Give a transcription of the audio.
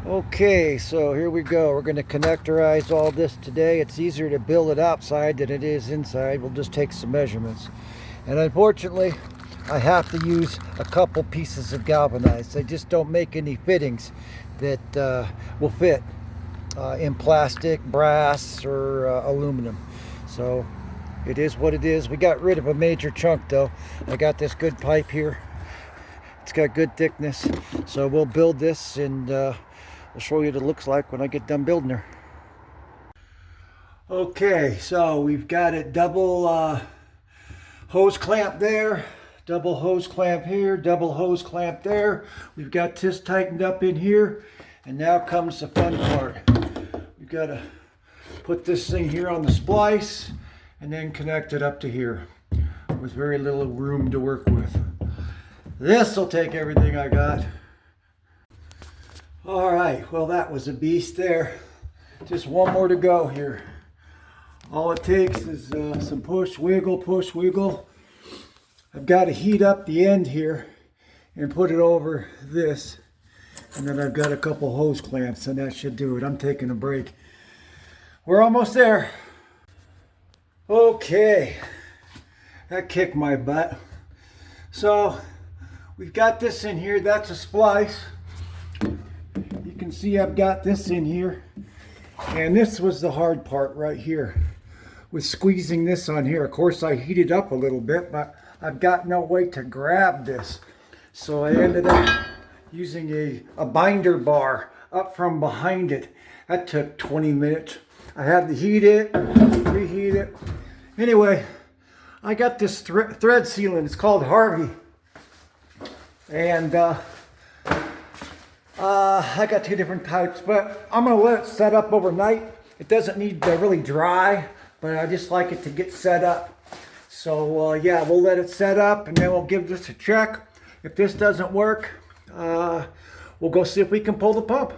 Okay, so here we go. We're going to connectorize all this today. It's easier to build it outside than it is inside. We'll just take some measurements. And unfortunately, I have to use a couple pieces of galvanized. They just don't make any fittings that will fit in plastic, brass, or aluminum. So it is what it is. We got rid of a major chunk though. I got this good pipe here. It's got good thickness. So we'll build this and I'll show you what it looks like when I get done building her. Okay, so we've got it double hose clamp there, double hose clamp here, double hose clamp there. We've got this tightened up in here, and now comes the fun part. We've got to put this thing here on the splice and then connect it up to here with very little room to work with. This will take everything I got. All right, well, that was a beast there. Just one more to go here. All it takes is some push, wiggle. I've got to heat up the end here and put it over this. And then I've got a couple hose clamps and that should do it. I'm taking a break. We're almost there. Okay, that kicked my butt. So we've got this in here. That's a splice. You can see I've got this in here, and this was the hard part right here with squeezing this on here. Of course I heated up a little bit, but I've got no way to grab this, so I ended up using a binder bar up from behind it. That took 20 minutes. I had to heat it, reheat it. Anyway, I got this thread sealant. It's called Harvey, and I got two different types, but I'm going to let it set up overnight. It doesn't need to really dry, but I just like it to get set up. So yeah, we'll let it set up and then we'll give this a check. If this doesn't work, we'll go see if we can pull the pump.